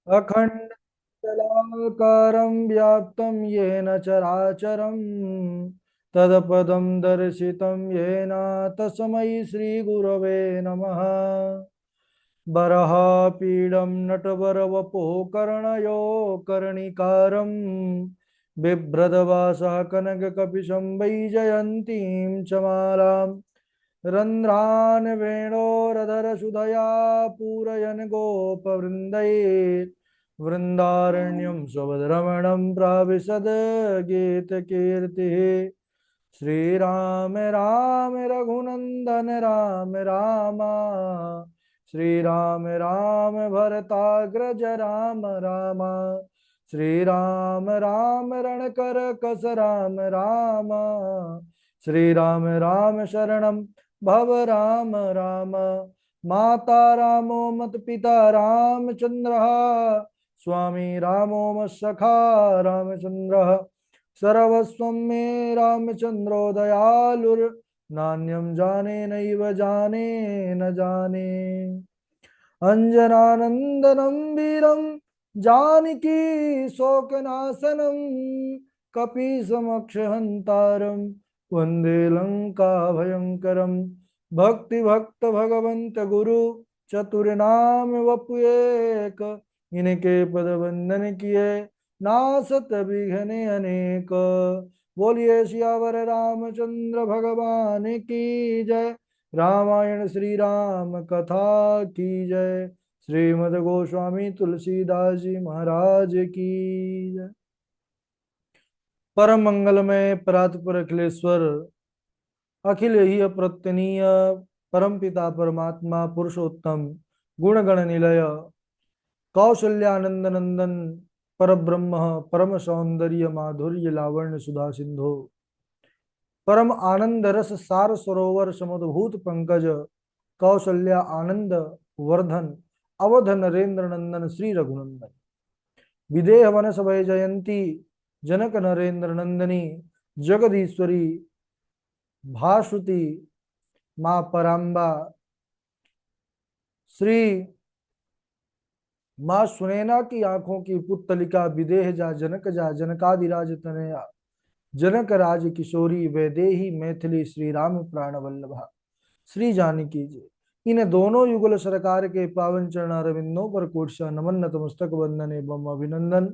अखण्डजलाकारं व्याप्तं येन चराचरं तत्पदं दर्शितं येन तस्मै श्रीगुरवे नमः। बरहापीडं नटवरवपुः कर्णयो कर्णिकारं बिभ्रदवासः कनककपिशं वैजयन्तीं च मालां रन्ध्रान् वेणोरधरसुधया पूरयन् गोपवृन्दैः वृन्दारण्यं स्वभद्रमणं प्राविशद गीतकीर्तिः। श्रीराम राम रघुनंदन राम राम, श्रीराम राम भरताग्रज राम राम, श्रीराम राम रणकर कस राम राम, श्रीराम राम शरणं भव राम राम। माता रामो मत पिता रामचंद्र, स्वामी रामो मत् सखा रामचंद्र, सर्वस्वं मे रामचंद्रो दयालुर्, नान्यं जाने नैव जाने न जाने। अंजनानंदनं वीरं जानकी शोकनाशनं कपीसमक्षहन्तारं वन्दे लंका भयंकरं। भक्ति भक्त भगवंत गुरु चतुर्नाम वपु एक, इनके पद वंदन किए नासत विघ्न अनेक। बोलिए सियावर रामचंद्र भगवान की जय। रामायण श्री राम कथा की जय। श्रीमद गोस्वामी तुलसीदास जी महाराज की जय। परम मंगलमय परात्पर अखिलेश्वर अखिल ही अप्रत्यनीय परम पिता परमात्मा पुरुषोत्तम गुणगण निलय कौशल्यानंद नंदन परब्रह्म परम सौंदर्य माधुर्य लावण्य सुधा सिंधु परम आनंद रस सार सरोवर समुद्भूत पंकज कौशल्या आनंद वर्धन अवध नरेंद्र नंदन श्री रघुनंदन विदेह वनस भय जयंती जनक नरेंद्र नंदनी जगदीश्वरी भासुती माँ पराम्बा श्री माँ सुनैना की आंखों की पुत्तलिका विदेह जा जनक जा जनकादिराज तनया जनक राज किशोरी वैदेही मैथिली श्री राम प्राण वल्लभा श्री जानकी जी। इन दोनों युगल सरकार के पावन चरण अरविंदों पर कोटशा नमन नतमस्तक वंदन एवं अभिनंदन।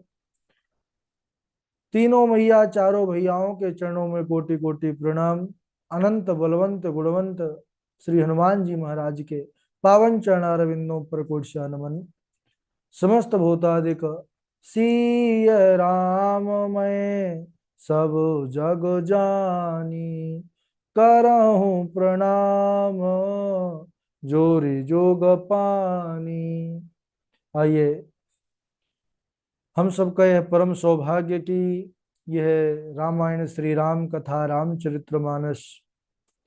तीनों मैया चारों भैयाओं के चरणों में कोटि कोटि प्रणाम। अनंत बलवंत गुणवंत श्री हनुमान जी महाराज के पावन चरण अरविंदों पर कोटशा नमन। समस्त भूतादिक सिय राम मैं सब जग जानी, करहूं प्रणाम जोरी जोग पानी। आइए हम सबका यह परम सौभाग्य कि यह रामायण श्री राम कथा रामचरितमानस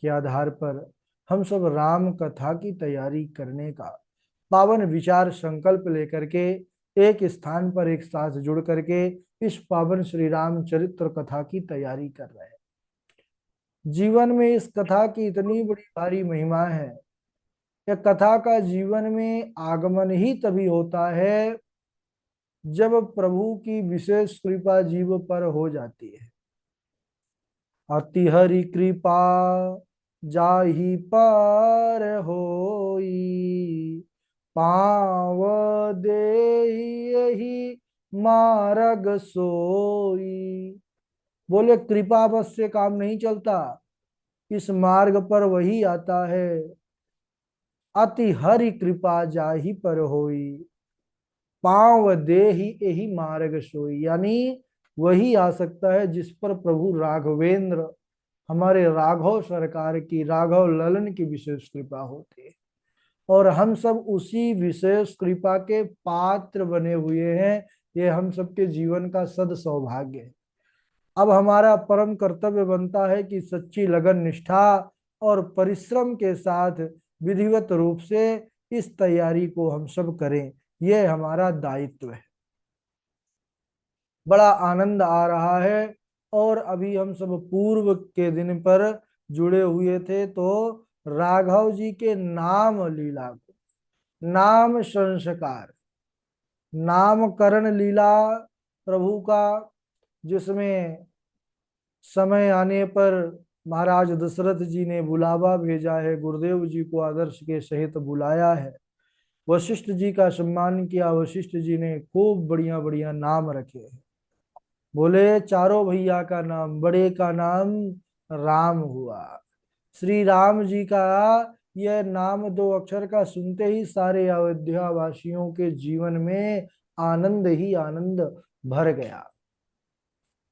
के आधार पर हम सब राम कथा की तैयारी करने का पावन विचार संकल्प लेकर के एक स्थान पर एक साथ जुड़ करके इस पावन श्री राम चरित्र कथा की तैयारी कर रहे हैं। जीवन में इस कथा की इतनी बड़ी भारी महिमा है। यह कथा का जीवन में आगमन ही तभी होता है जब प्रभु की विशेष कृपा जीव पर हो जाती है। अति हरि कृपा जाहि पर होई, पाव देहि मार्ग सोई। बोले कृपा बस से काम नहीं चलता, इस मार्ग पर वही आता है। अति हरि कृपा जाहि पर होई, पांव देहि एहि मार्ग सोई। यानी वही आ सकता है जिस पर प्रभु राघवेंद्र हमारे राघव सरकार की राघव ललन की विशेष कृपा होती है। और हम सब उसी विशेष कृपा के पात्र बने हुए हैं। ये हम सबके जीवन का सद सौभाग्य है। अब हमारा परम कर्तव्य बनता है कि सच्ची लगन निष्ठा और परिश्रम के साथ विधिवत रूप से इस तैयारी को हम सब करें। यह हमारा दायित्व है। बड़ा आनंद आ रहा है। और अभी हम सब पूर्व के दिन पर जुड़े हुए थे तो राघव जी के नाम लीला को, नाम संस्कार, नामकरण लीला प्रभु का, जिसमें समय आने पर महाराज दशरथ जी ने बुलावा भेजा है, गुरुदेव जी को आदर्श के सहित बुलाया है, वशिष्ठ जी का सम्मान किया, वशिष्ठ जी ने खूब बढ़िया बढ़िया नाम रखे हैं। बोले चारों भैया का नाम, बड़े का नाम राम हुआ। श्री राम जी का यह नाम दो अक्षर का सुनते ही सारे अयोध्या वासियों के जीवन में आनंद ही आनंद भर गया।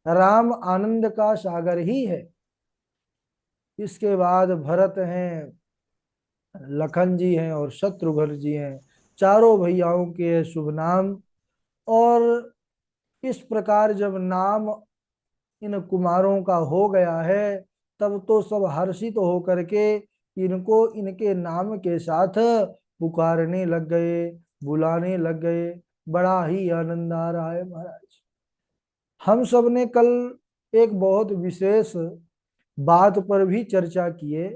राम आनंद का सागर ही है। इसके बाद भरत हैं, लखन जी हैं और शत्रुघ्न जी हैं, चारों भैयाओं के शुभ नाम। और इस प्रकार जब नाम इन कुमारों का हो गया है, तब तो सब हर्षित होकर के इनको इनके नाम के साथ पुकारने लग गए, बुलाने लग गए। बड़ा ही आनंद आ रहा है महाराज। हम सब ने कल एक बहुत विशेष बात पर भी चर्चा किए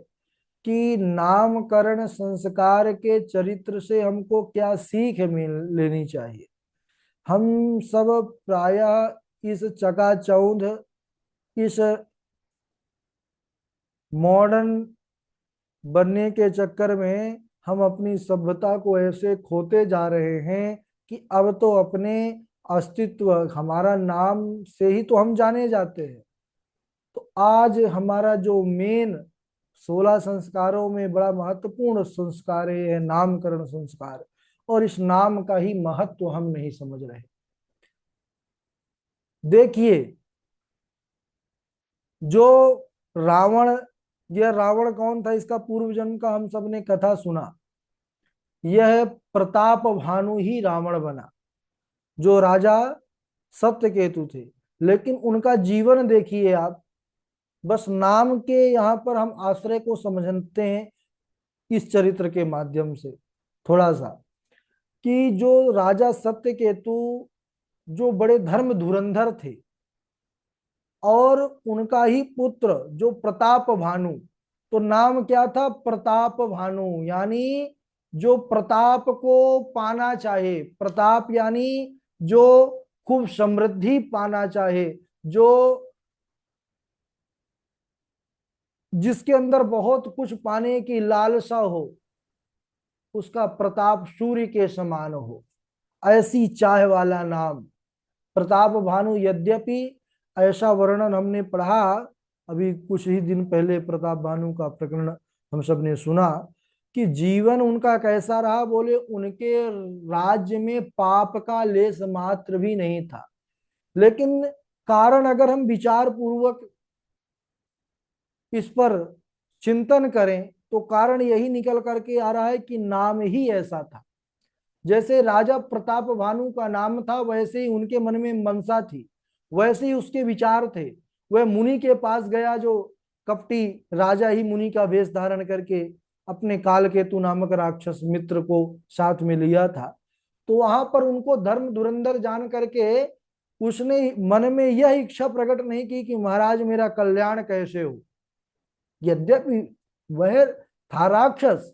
कि नामकरण संस्कार के चरित्र से हमको क्या सीख मिल लेनी चाहिए। हम सब प्रायः इस चकाचौंध, इस मॉडर्न बनने के चक्कर में हम अपनी सभ्यता को ऐसे खोते जा रहे हैं कि अब तो अपने अस्तित्व, हमारा नाम से ही तो हम जाने जाते हैं। तो आज हमारा जो मेन 16 संस्कारों में बड़ा महत्वपूर्ण संस्कार है नामकरण संस्कार, और इस नाम का ही महत्व हम नहीं समझ रहे। देखिए, जो रावण, यह रावण कौन था, इसका पूर्व जन्म का हम सब ने कथा सुना। यह प्रताप भानु ही रावण बना, जो राजा सत्यकेतु थे। लेकिन उनका जीवन देखिए आप, बस नाम के यहाँ पर हम आश्रय को समझते हैं इस चरित्र के माध्यम से थोड़ा सा, कि जो राजा सत्यकेतु जो बड़े धर्म धुरंधर थे, और उनका ही पुत्र जो प्रताप भानु, तो नाम क्या था, प्रताप भानु, यानी जो प्रताप को पाना चाहे, प्रताप यानी जो खूब समृद्धि पाना चाहे, जो जिसके अंदर बहुत कुछ पाने की लालसा हो, उसका प्रताप सूर्य के समान हो, ऐसी चाह वाला नाम प्रताप भानु। यद्यपि ऐसा वर्णन हमने पढ़ा अभी कुछ ही दिन पहले, प्रताप भानु का प्रकरण हम सब ने सुना कि जीवन उनका कैसा रहा। बोले उनके राज्य में पाप का लेस मात्र भी नहीं था। लेकिन कारण अगर हम विचार पूर्वक इस पर चिंतन करें तो कारण यही निकल करके आ रहा है कि नाम ही ऐसा था। जैसे राजा प्रताप भानु का नाम था, वैसे ही उनके मन में मनसा थी, वैसे ही उसके विचार थे। वह मुनि के पास गया, जो कपटी राजा ही मुनि का वेश धारण करके अपने कालकेतु नामक राक्षस मित्र को साथ में लिया था। तो वहां पर उनको धर्म धुरंधर जान करके उसने मन में यह इच्छा प्रकट नहीं की कि महाराज मेरा कल्याण कैसे हो। यद्यपि वह था राक्षस,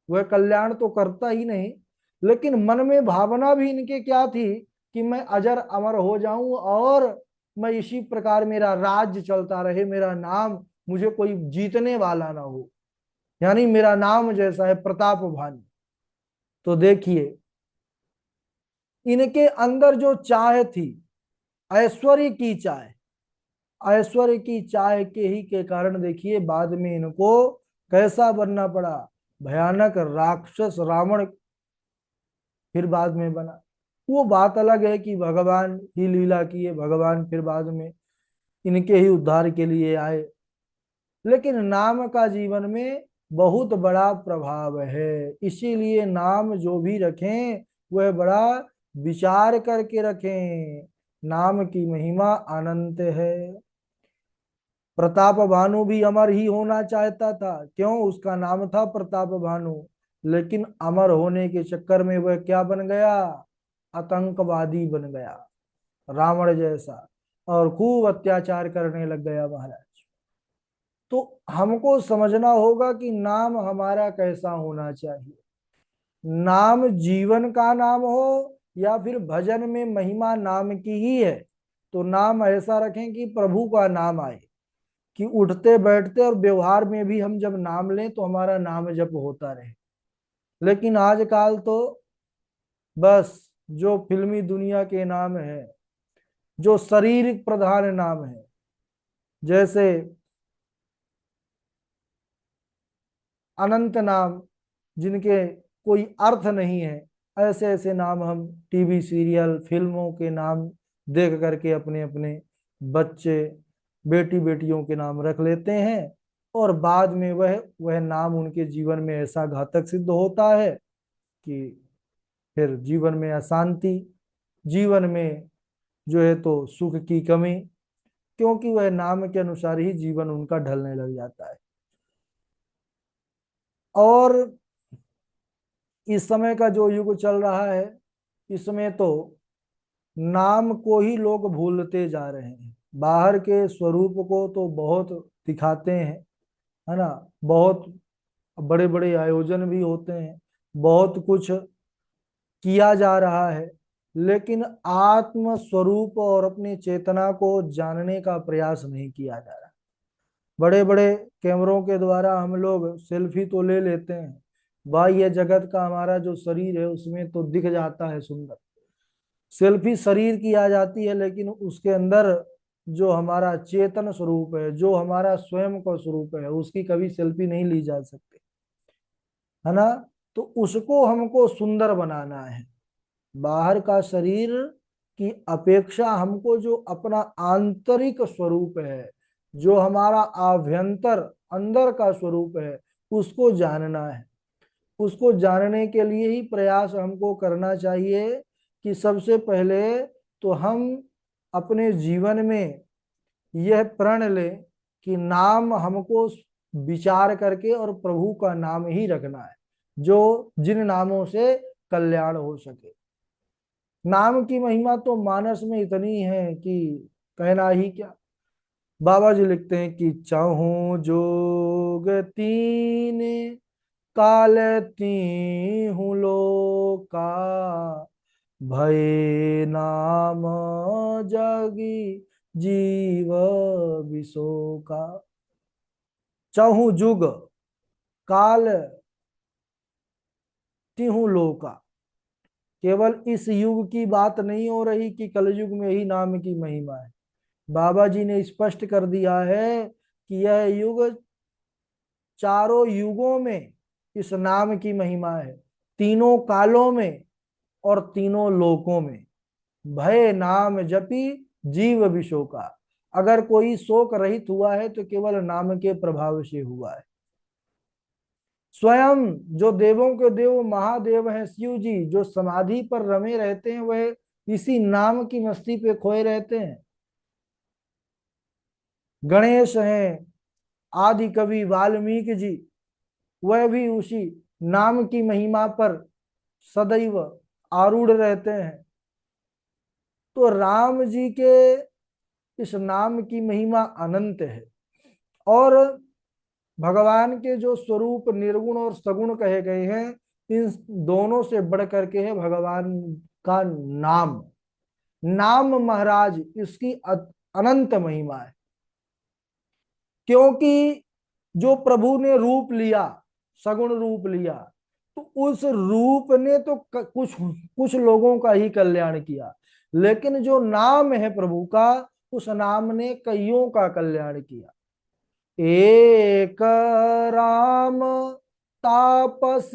वह कल्याण तो करता ही नहीं, लेकिन मन में भावना भी इनके क्या थी कि मैं अजर अमर हो जाऊं और मैं इसी प्रकार मेरा राज्य चलता रहे, मेरा नाम, मुझे कोई जीतने वाला ना हो, यानी मेरा नाम जैसा है प्रताप भानु। तो देखिए, इनके अंदर जो चाह थी, ऐश्वर्य की चाह, ऐश्वर्य की चाह के ही के कारण देखिए बाद में इनको कैसा बनना पड़ा, भयानक राक्षस रावण फिर बाद में बना। वो बात अलग है कि भगवान ही लीला किए, भगवान फिर बाद में इनके ही उद्धार के लिए आए। लेकिन नाम का जीवन में बहुत बड़ा प्रभाव है, इसीलिए नाम जो भी रखें वह बड़ा विचार करके रखें। नाम की महिमा अनंत है। प्रताप भानु भी अमर ही होना चाहता था, क्यों, उसका नाम था प्रताप भानु। लेकिन अमर होने के चक्कर में वह क्या बन गया, आतंकवादी बन गया, रावण जैसा, और खूब अत्याचार करने लग गया महाराज। तो हमको समझना होगा कि नाम हमारा कैसा होना चाहिए। नाम जीवन का नाम हो या फिर भजन में महिमा नाम की ही है, तो नाम ऐसा रखें कि प्रभु का नाम आए, कि उठते बैठते और व्यवहार में भी हम जब नाम लें तो हमारा नाम जप होता रहे। लेकिन आजकल तो बस जो फिल्मी दुनिया के नाम है, जो शारीरिक प्रधान नाम है, जैसे अनंत नाम जिनके कोई अर्थ नहीं है, ऐसे ऐसे नाम हम टीवी सीरियल फिल्मों के नाम देख करके अपने अपने बच्चे बेटी बेटियों के नाम रख लेते हैं, और बाद में वह नाम उनके जीवन में ऐसा घातक सिद्ध होता है कि फिर जीवन में अशांति, जीवन में जो है तो सुख की कमी, क्योंकि वह नाम के अनुसार ही जीवन उनका ढलने लग जाता है। और इस समय का जो युग चल रहा है, इसमें तो नाम को ही लोग भूलते जा रहे हैं। बाहर के स्वरूप को तो बहुत दिखाते हैं, है ना, बहुत बड़े बड़े आयोजन भी होते हैं, बहुत कुछ किया जा रहा है, लेकिन आत्म स्वरूप और अपनी चेतना को जानने का प्रयास नहीं किया जा रहा। बड़े बड़े कैमरों के द्वारा हम लोग सेल्फी तो ले लेते हैं, बाह्य जगत का हमारा जो शरीर है उसमें तो दिख जाता है सुंदर, सेल्फी शरीर की आ जाती है, लेकिन उसके अंदर जो हमारा चेतन स्वरूप है, जो हमारा स्वयं का स्वरूप है, उसकी कभी सेल्फी नहीं ली जा सकती, है ना। तो उसको हमको सुंदर बनाना है। बाहर का शरीर की अपेक्षा हमको जो अपना आंतरिक स्वरूप है, जो हमारा आभ्यंतर अंदर का स्वरूप है, उसको जानना है। उसको जानने के लिए ही प्रयास हमको करना चाहिए कि सबसे पहले तो हम अपने जीवन में यह प्रण लें कि नाम हमको विचार करके और प्रभु का नाम ही रखना है, जो जिन नामों से कल्याण हो सके। नाम की महिमा तो मानस में इतनी है कि कहना ही क्या। बाबा जी लिखते हैं कि चाहूं जोग तीन काल तीहूं लोका, भय नाम जगी जीव विशोका। चहु जुग काल तिहु लोका, केवल इस युग की बात नहीं हो रही कि कलयुग में ही नाम की महिमा है। बाबा जी ने स्पष्ट कर दिया है कि यह युग चारों युगों में इस नाम की महिमा है, तीनों कालों में और तीनों लोकों में। भय नाम जपी जीव विशोका, अगर कोई शोक रहित हुआ है तो केवल नाम के प्रभाव से हुआ है। स्वयं जो देवों के देव महादेव हैं शिव जी, जो समाधि पर रमे रहते हैं, वह इसी नाम की मस्ती पे खोए रहते हैं। गणेश हैं, आदि कवि वाल्मीकि जी, वह भी उसी नाम की महिमा पर सदैव आरूढ़ रहते हैं। तो राम जी के इस नाम की महिमा अनंत है। और भगवान के जो स्वरूप निर्गुण और सगुण कहे गए हैं, इन दोनों से बढ़ करके है भगवान का नाम। नाम महाराज इसकी अनंत महिमा है, क्योंकि जो प्रभु ने रूप लिया, सगुण रूप लिया, तो उस रूप ने तो कुछ कुछ लोगों का ही कल्याण किया, लेकिन जो नाम है प्रभु का, उस नाम ने कईयों का कल्याण किया। एक राम तापस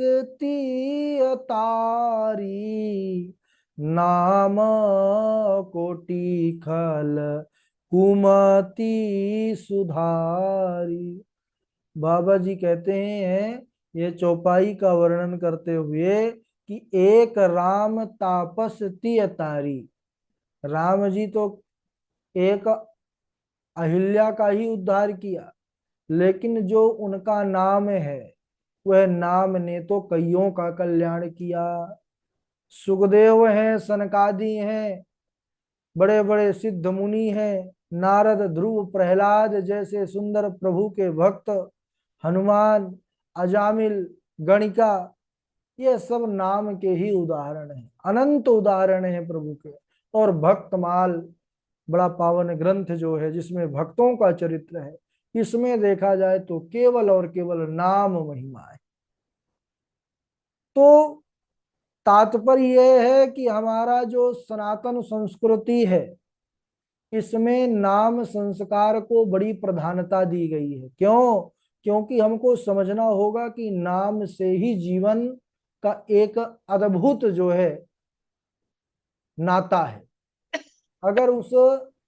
तारी, नाम कोटि खल कुमति सुधारी। बाबा जी कहते हैं ये चौपाई का वर्णन करते हुए कि एक राम तापस तारी, राम जी तो एक अहिल्या का ही उद्धार किया, लेकिन जो उनका नाम है, वह नाम ने तो कईयों का कल्याण किया। सुखदेव हैं, सनकादि हैं, बड़े बड़े सिद्ध मुनि हैं, नारद ध्रुव प्रहलाद जैसे सुंदर प्रभु के भक्त, हनुमान, अजामिल, गणिका, ये सब नाम के ही उदाहरण हैं, अनंत उदाहरण हैं प्रभु के। और भक्तमाल बड़ा पावन ग्रंथ जो है, जिसमें भक्तों का चरित्र है, इसमें देखा जाए तो केवल और केवल नाम महिमा है। तो तात्पर्य यह है कि हमारा जो सनातन संस्कृति है, इसमें नाम संस्कार को बड़ी प्रधानता दी गई है। क्यों? क्योंकि हमको समझना होगा कि नाम से ही जीवन का एक अद्भुत जो है नाता है। अगर उस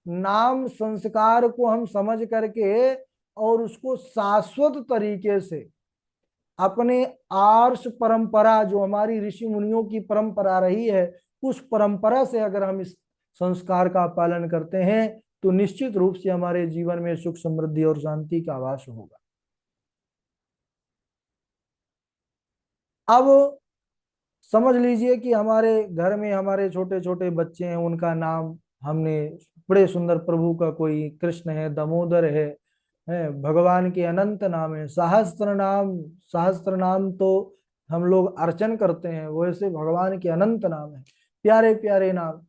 नाम संस्कार को हम समझ करके और उसको शाश्वत तरीके से अपने आर्ष परंपरा, जो हमारी ऋषि मुनियों की परंपरा रही है, उस परंपरा से अगर हम इस संस्कार का पालन करते हैं, तो निश्चित रूप से हमारे जीवन में सुख समृद्धि और शांति का आवास होगा। अब समझ लीजिए कि हमारे घर में हमारे छोटे छोटे बच्चे हैं, उनका नाम हमने बड़े सुंदर प्रभु का, कोई कृष्ण है, दामोदर है भगवान के अनंत नाम है, सहस्त्र नाम तो हम लोग अर्चन करते हैं, वैसे भगवान के अनंत नाम है, प्यारे प्यारे नाम।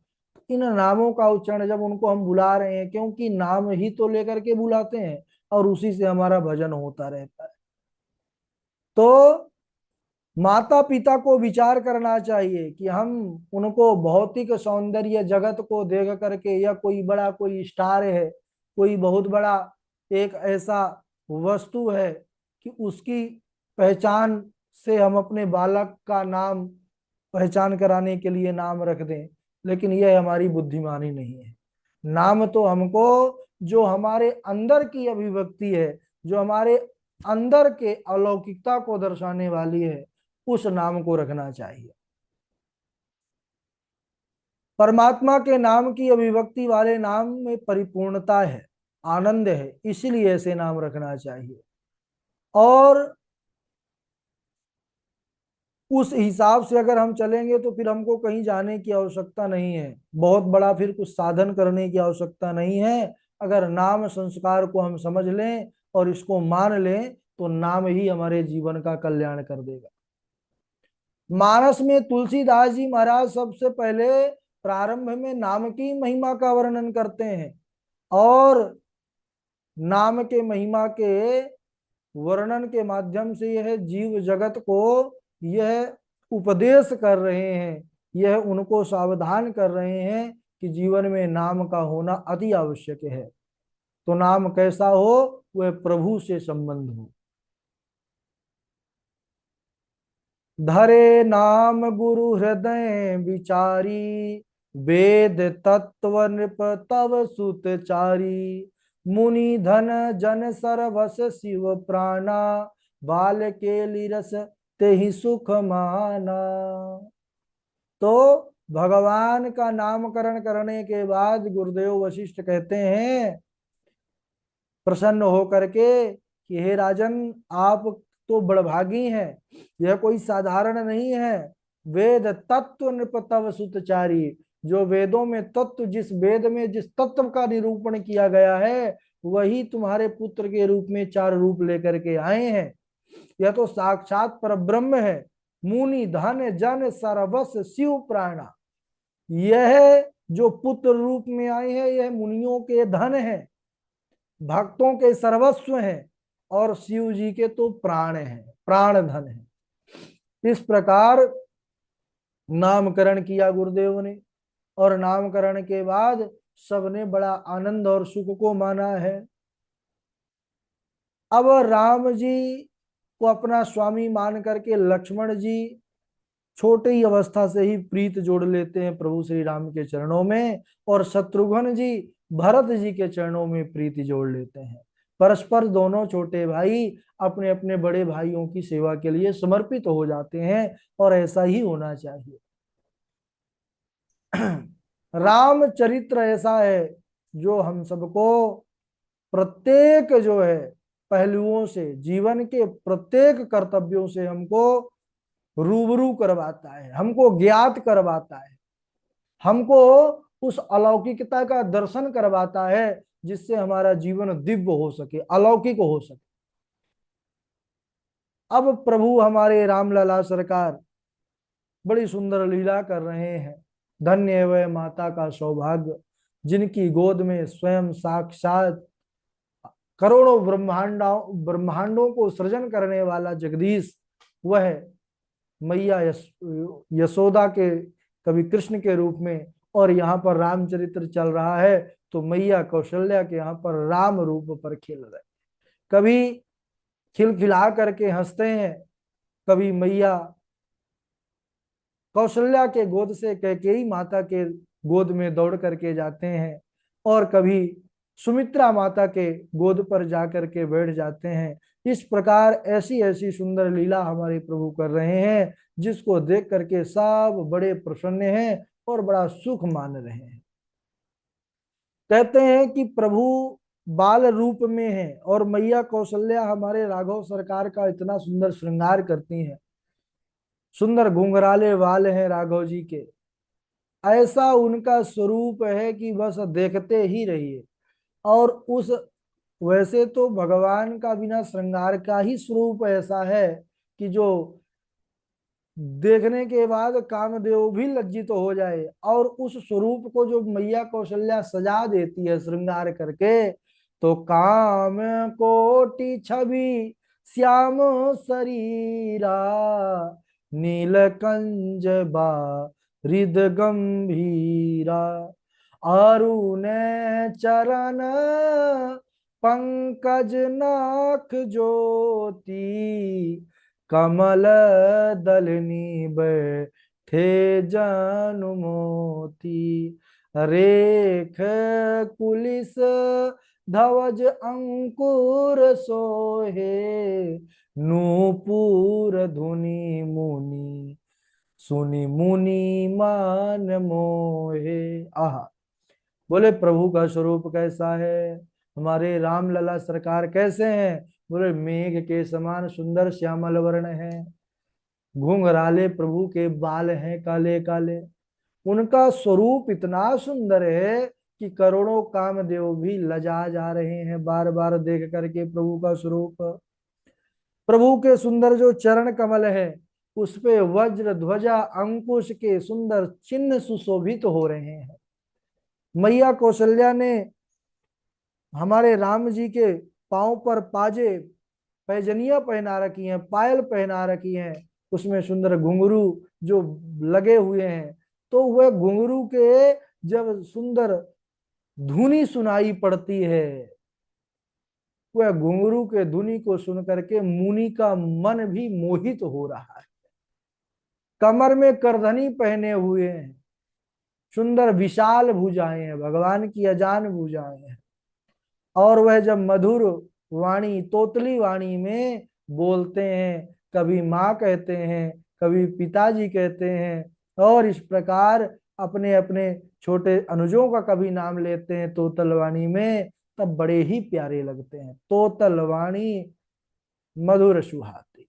इन नामों का उच्चारण जब उनको हम बुला रहे हैं, क्योंकि नाम ही तो लेकर के बुलाते हैं और उसी से हमारा भजन होता रहता है, तो माता पिता को विचार करना चाहिए कि हम उनको भौतिक सौंदर्य जगत को देख करके, या कोई बड़ा कोई स्टार है, कोई बहुत बड़ा एक ऐसा वस्तु है कि उसकी पहचान से हम अपने बालक का नाम पहचान कराने के लिए नाम रख दें, लेकिन यह हमारी बुद्धिमानी नहीं है। नाम तो हमको जो हमारे अंदर की अभिव्यक्ति है, जो हमारे अंदर के अलौकिकता को दर्शाने वाली है, उस नाम को रखना चाहिए। परमात्मा के नाम की अभिव्यक्ति वाले नाम में परिपूर्णता है, आनंद है, इसीलिए ऐसे नाम रखना चाहिए। और उस हिसाब से अगर हम चलेंगे तो फिर हमको कहीं जाने की आवश्यकता नहीं है, बहुत बड़ा फिर कुछ साधन करने की आवश्यकता नहीं है। अगर नाम संस्कार को हम समझ लें और इसको मान लें, तो नाम ही हमारे जीवन का कल्याण कर देगा। मानस में तुलसीदास जी महाराज सबसे पहले प्रारंभ में नाम की महिमा का वर्णन करते हैं, और नाम के महिमा के वर्णन के माध्यम से यह जीव जगत को यह उपदेश कर रहे हैं, यह उनको सावधान कर रहे हैं कि जीवन में नाम का होना अति आवश्यक है। तो नाम कैसा हो? वह प्रभु से संबंध हो। धरे नाम गुरु हृदय विचारी, वेद तत्व नृप तव सुतचारी, मुनि धन जन सरवस शिव प्राणा, बाल के लिरस ते ही सुख माना। तो भगवान का नामकरण करने के बाद गुरुदेव वशिष्ठ कहते हैं प्रसन्न होकर के कि हे राजन, आप तो बड़भागी हैं, यह कोई साधारण नहीं है। वेद तत्व नृप तव सुतचारी, जो वेदों में तत्व, जिस वेद में जिस तत्व का निरूपण किया गया है, वही तुम्हारे पुत्र के रूप में 4 रूप लेकर के आए हैं। यह तो साक्षात परब्रह्म है। मुनि धन जन सरवस शिव प्राणा, यह जो पुत्र रूप में आए हैं, यह मुनियों के धन है, भक्तों के सर्वस्व हैं, और शिव जी के तो प्राण हैं, प्राण धन है। इस प्रकार नामकरण किया गुरुदेव ने, और नामकरण के बाद सबने बड़ा आनंद और सुख को माना है। अब राम जी को अपना स्वामी मान करके लक्ष्मण जी छोटी ही अवस्था से ही प्रीत जोड़ लेते हैं प्रभु श्री राम के चरणों में, और शत्रुघ्न जी भरत जी के चरणों में प्रीति जोड़ लेते हैं। परस्पर दोनों छोटे भाई अपने अपने बड़े भाइयों की सेवा के लिए समर्पित हो जाते हैं, और ऐसा ही होना चाहिए। राम चरित्र ऐसा है जो हम सबको प्रत्येक जो है पहलुओं से, जीवन के प्रत्येक कर्तव्यों से हमको रूबरू करवाता है, हमको ज्ञात करवाता है, हमको उस अलौकिकता का दर्शन करवाता है, जिससे हमारा जीवन दिव्य हो सके, अलौकिक हो सके। अब प्रभु हमारे रामलला सरकार बड़ी सुंदर लीला कर रहे हैं। धन्य है वह माता का सौभाग्य जिनकी गोद में स्वयं साक्षात करोड़ों ब्रह्मांडों को सृजन करने वाला जगदीश वह मैया यशोदा के कभी कृष्ण के रूप में, और यहाँ पर रामचरित्र चल रहा है तो मैया कौशल्या के यहाँ पर राम रूप पर खेल रहे, कभी खिलखिला करके हंसते हैं, कभी मैया कौशल्या के गोद से कैकेयी माता के गोद में दौड़ करके जाते हैं, और कभी सुमित्रा माता के गोद पर जाकर के बैठ जाते हैं। इस प्रकार ऐसी ऐसी सुंदर लीला हमारे प्रभु कर रहे हैं जिसको देख करके सब बड़े प्रसन्न हैं और बड़ा सुख मान रहे हैं। कहते हैं कि प्रभु बाल रूप में है और मैया कौशल्या हमारे राघव सरकार का इतना सुंदर श्रृंगार करती हैं। सुंदर घुंघराले वाल हैं राघव जी के, ऐसा उनका स्वरूप है कि बस देखते ही रहिए। और उस वैसे तो भगवान का बिना श्रृंगार का ही स्वरूप ऐसा है कि जो देखने के बाद कामदेव भी लज्जित हो जाए, और उस स्वरूप को जो मैया कौशल्या सजा देती है श्रृंगार करके, तो काम कोटि छवि श्याम शरीरा नीलकंज बा हृद गंभीरा अरुण चरण पंकज नाक ज्योति कमल दलनी बैठे जनु मोती रेख कुलिस धवज अंकुर सोहे नूपुर धुनि मुनि सुनि मुनि मान मोहे। आहा, बोले प्रभु का स्वरूप कैसा है, हमारे राम लला सरकार कैसे हैं? बोले मेघ के समान सुंदर श्यामल वर्ण है, घुंघराले प्रभु के बाल हैं काले काले, उनका स्वरूप इतना सुंदर है कि करोड़ों कामदेव भी लजा जा रहे हैं बार बार देख करके प्रभु का स्वरूप। प्रभु के सुंदर जो चरण कमल है उस पे वज्र ध्वजा अंकुश के सुंदर चिन्ह सुशोभित हो रहे हैं। मैया कौशल्या ने हमारे राम जी के पांव पर पाजे पैजनिया पहना रखी हैं, पायल पहना रखी हैं, उसमें सुंदर घुंघरू जो लगे हुए हैं, तो वह घुंघरू के जब सुंदर धुनी सुनाई पड़ती है, वह घुंघरू के धुनी को सुन करके मुनि का मन भी मोहित हो रहा है। कमर में करधनी पहने हुए हैं, सुंदर विशाल भुजाएं हैं, भगवान की अजान भुजाएं हैं, और वह जब मधुर वाणी तोतली वाणी में बोलते हैं, कभी माँ कहते हैं, कभी पिताजी कहते हैं, और इस प्रकार अपने अपने छोटे अनुजों का कभी नाम लेते हैं तोतल वाणी में, तब बड़े ही प्यारे लगते हैं। तोतल वाणी मधुर सुहाती।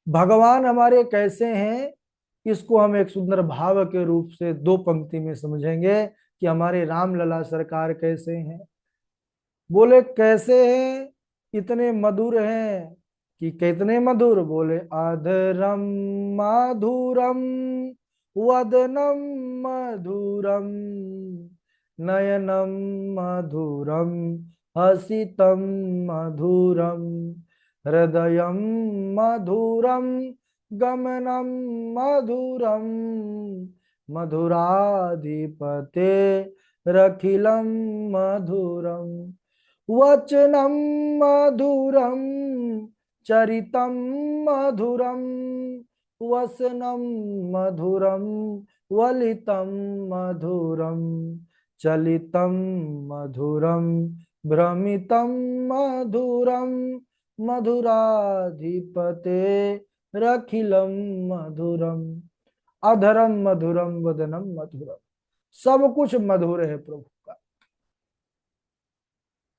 भगवान हमारे कैसे हैं, इसको हम एक सुंदर भाव के रूप से दो पंक्ति में समझेंगे कि हमारे राम लला सरकार कैसे हैं। बोले कैसे हैं, इतने मधुर हैं कि कितने मधुर, बोले अधरम माधुरम वदनम मधुरम नयनम मधुरम हसितम मधुरम हृदयम मधुरम गमनम मधुरम मधुराधिपते रखिलम मधुरम वचनम मधुरम चरितम मधुरम वसनम मधुरम वलितम मधुरम चलितम मधुरम भ्रमितम मधुरम मधुराधिपते रखिलम मधुरम अधरम मधुरम वदनम मधुरम। सब कुछ मधुर है प्रभु का,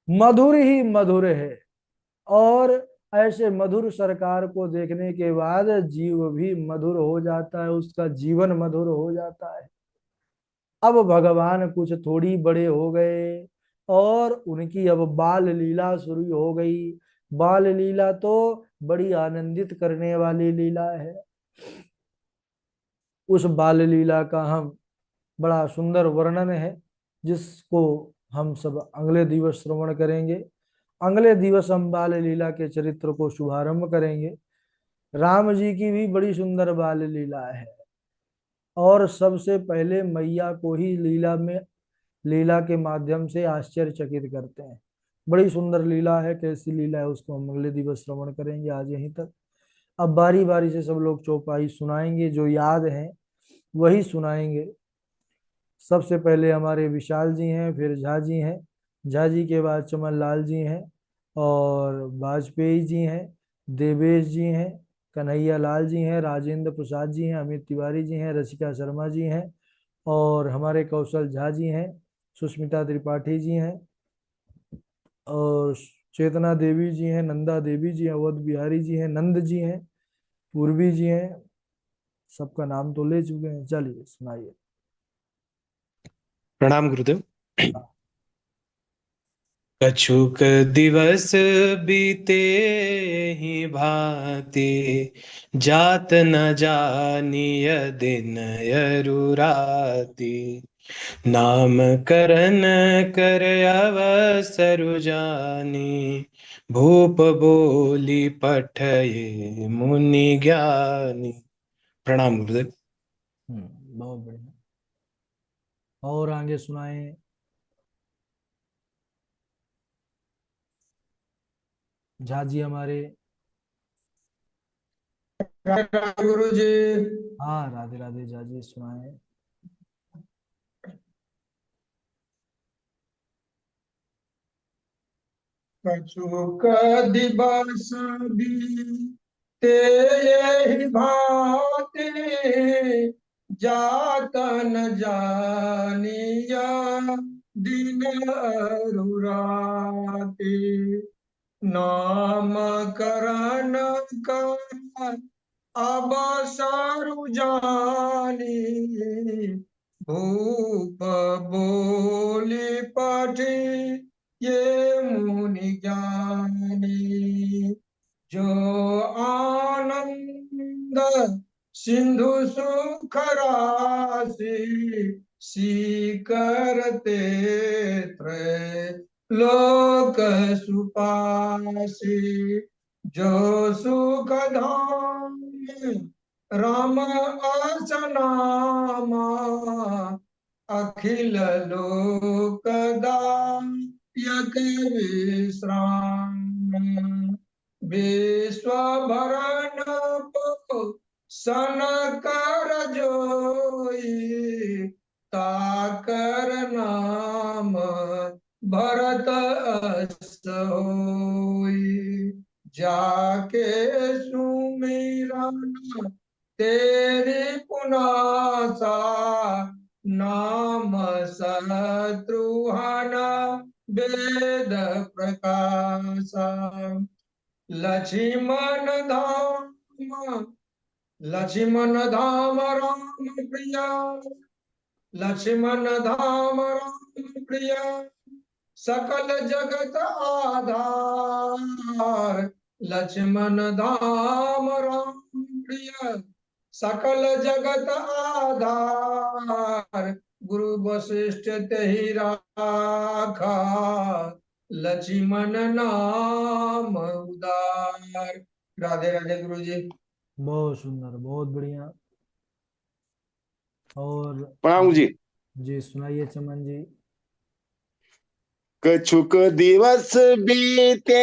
मधुर ही मधुर है। और ऐसे मधुर सरकार को देखने के बाद जीव भी मधुर हो जाता है, उसका जीवन मधुर हो जाता है। अब भगवान कुछ थोड़ी बड़े हो गए और उनकी अब बाल लीला शुरू हो गई। बाल लीला तो बड़ी आनंदित करने वाली लीला है। उस बाल लीला का हम बड़ा सुंदर वर्णन है, जिसको हम सब अगले दिवस श्रवण करेंगे। अगले दिवस हम बाल लीला के चरित्र को शुभारंभ करेंगे। राम जी की भी बड़ी सुंदर बाल लीला है, और सबसे पहले मैया को ही लीला के माध्यम से आश्चर्यचकित करते हैं। बड़ी सुंदर लीला है, कैसी लीला है उसको हम अगले दिवस श्रवण करेंगे। आज यहीं तक। अब बारी बारी से सब लोग चौपाई सुनाएंगे, जो याद है वही सुनाएंगे। सबसे पहले हमारे विशाल जी हैं, फिर झा जी हैं, झा जी के बाद चमन लाल जी हैं, और वाजपेयी जी हैं, देवेश जी हैं, कन्हैया लाल जी हैं, राजेंद्र प्रसाद जी हैं, अमित तिवारी जी हैं, रसिका शर्मा जी हैं, और हमारे कौशल झा जी हैं, सुष्मिता त्रिपाठी जी हैं, और चेतना देवी जी हैं, नंदा देवी जी हैं, अवध बिहारी जी हैं, नंद जी हैं, पूर्वी जी हैं। सबका नाम तो ले चुके हैं, चलिए सुनाइए। प्रणाम गुरुदेव। कछुक दिवस बीते ही भांति, जात न जानिय दिन यरु राति। नाम करन कर अवसरु जानी, भूप बोली पठये मुनि ज्ञानी। प्रणाम गुरुदेव। बहुत बढ़िया। और आगे सुनाए। झा जी हमारे। गुरु जी। हाँ, राधे राधे झा जी, सुनाए। कछुक दिवस बीते यही भांति, जात न जानिया दिन अरु राति। नाम करन कर अब सारु जानी, भूप बोली पठी ये मुनि ज्ञानी। जो आनंद सिंधु सुख राशि, सीकरते त्रय लोक सुपासी। जो सुख धाम राम असनामा, अखिल लोकदायक विश्राम। विश्वभरण को सनकर जोई, ताकर नाम भरत अस होई। जाके सुमिरन तेरी पुनासा, नाम शत्रुहन वेद प्रकाशा। लक्ष्मण धाम, लक्ष्मण धाम राम प्रिया, लक्ष्मण धाम राम प्रिया। सकल जगत आधार, लक्ष्मण धाम राम प्रिय। सकल जगत आधार, गुरु वशिष्ठ तेहि राखा, लक्ष्मण नाम उदार। राधे राधे गुरु जी। बहुत सुंदर, बहुत बढ़िया। और प्रणाम जी। जी सुनाइए चमन जी। कछुक दिवस बीते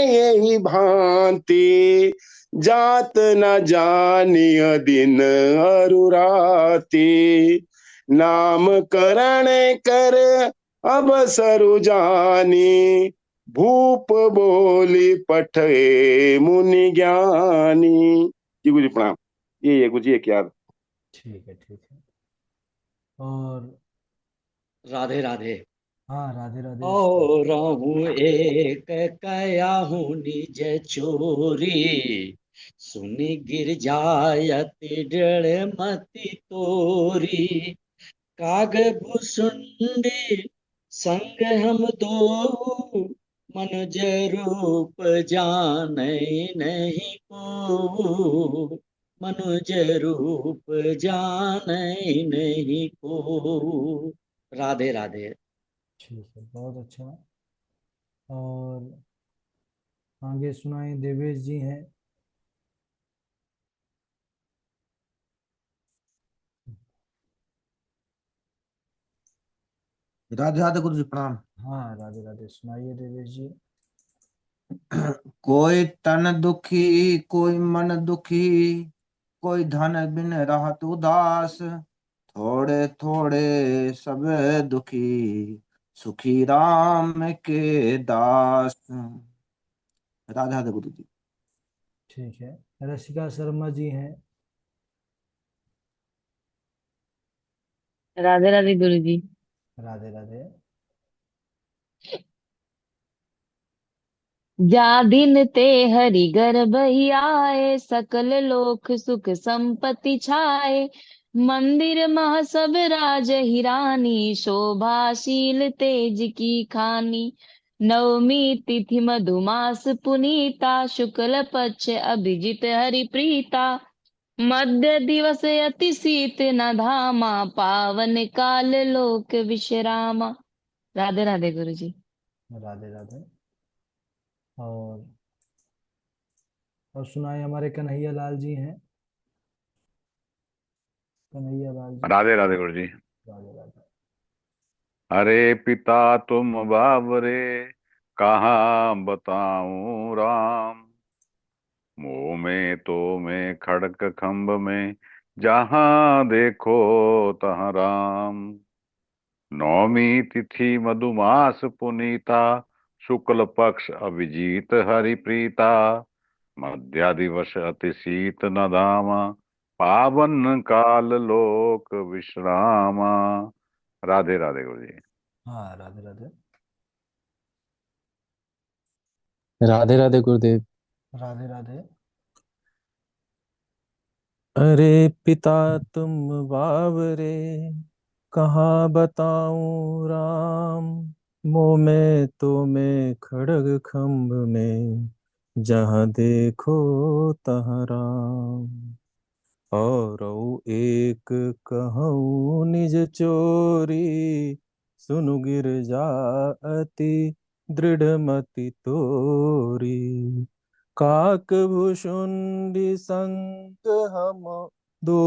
यही भांति, जात न जानिय दिन अरु राति। नाम करण कर अब सरु जानी, भूप बोली पठे मुनि ज्ञानी। जी गुरु जी प्रणाम। ये गुरु जी एक याद। ठीक है, ठीक है। और राधे राधे। हाँ, राधे राधे। और रहूं एक कयाहूँ निज चोरी, सुनि गिर जायति दृढ़ मति तोरी। काग भुसुंडी संग हम दो, मनुज रूप जानै नहीं को। मनुज रूप जाने नहीं को। राधे राधे। ठीक है, बहुत अच्छा। और आगे सुनाए, देवेश जी हैं। राधे राधे गुरु जी प्रणाम। हाँ राधे राधे, सुनाइए देवेश जी। कोई तन दुखी कोई मन दुखी, कोई धन बिन रहत उदास, थोड़े थोड़े सब दुखी, सुखी राम के दास। राधे राधे गुरु जी। ठीक है, रसिका शर्मा जी हैं। राधे राधे गुरु जी। राधे राधे। जा दिन ते हरि गर्भ ही आए, सकल लोक सुख संपत्ति छाए। मंदिर मह सब राज ही रानी, शोभाशील तेज की खानी। नवमी तिथि मधुमास पुनीता, शुक्ल पक्ष अभिजित हरि प्रीता। मध्य दिवस अति शीत न धामा, पावन काल लोक विश्रामा। राधे राधे गुरु जी। राधे राधे। और सुनाए, हमारे कन्हैया लाल जी हैं। कन्हैया लाल जी। राधे राधे गुरु जी। राधे राधे। अरे पिता तुम बाबरे, कहाँ बताऊं राम। मुंह में तो में खड़क खम्भ में, जहां देखो तहाँ राम। नौमी तिथि मधुमास पुनीता, शुक्ल पक्ष अभिजीत हरि प्रीता। मध्या दिवस अति शीत न धामा, पावन काल लोक विश्रामा। राधे राधे गुरु जी। हाँ राधे राधे। राधे राधे गुरुदेव। राधे राधे। अरे पिता तुम बावरे, कहाँ बताऊं राम। मुँह में तो मैं खड़ग खम्भ में, जहाँ देखो तहाँ राम। और एक कहूँ निज चोरी, सुनु गिर जाति दृढ़ मति तोरी। काक भुषुंडी संग हम दो,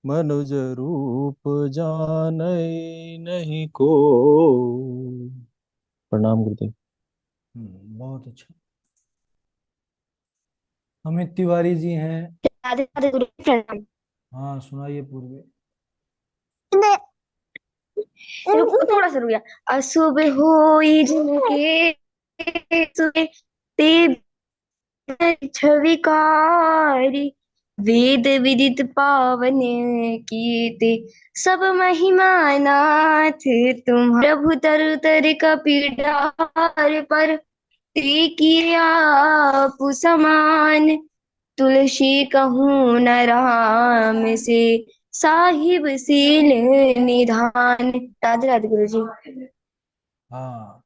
मनुज रूप जानई नहीं को। प्रणाम गुरुदेव। बहुत अच्छा। अमित तिवारी जी हैं। राधे राधे गुरु जी, प्रणाम। हाँ सुनाइए पूर्वी। थोड़ा सा रुक गया। अशुभ होई जिनके सुने, ते छविकारी। वेद विदित पावन कीते, सब महिमा नाथ तुम। प्रभु तरु तर कपीडार पर, किया समान। तुलसी कहूँ न राम से, साहिब सील निधान। राधे राधे गुरु जी। हाँ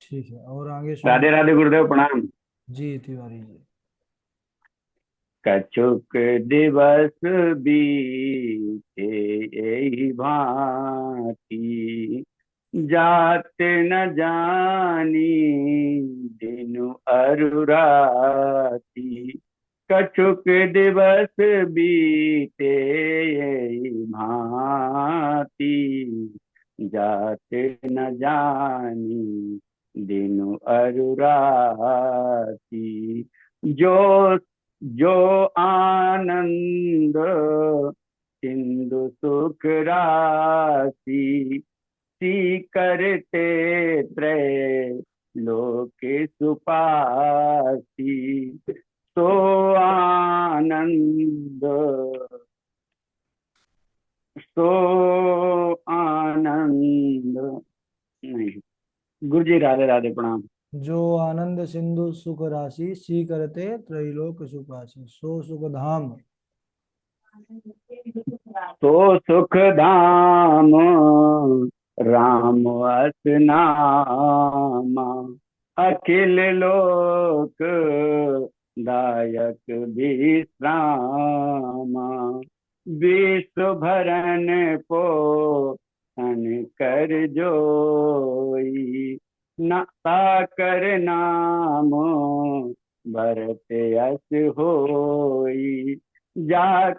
ठीक है, और आगे राधे सुनाइए। राधे गुरुदेव प्रणाम। जी तिवारी जी। कछुक दिवस बीते यही भांति, जात न जानी दिनु अरुराती। कछुक दिवस बीते यही भांति, जात न जानी दिनु अरुराती। जो जो आनंद सिंधु सुख राशि, सी करते त्रय लोक सुपासी। सो आनंद सो आनंद नहीं। गुरु जी राधे राधे प्रणाम। जो आनंद सिंधु सुख राशि, सी करते त्रैलोक सुखासी, सो सुख धाम। तो सुख धाम राम अस नामा, अखिल लोक दायक विश्रामा, विश्व भरन पोषण कर जोई, ना साकर नाम भरत यश होई, जा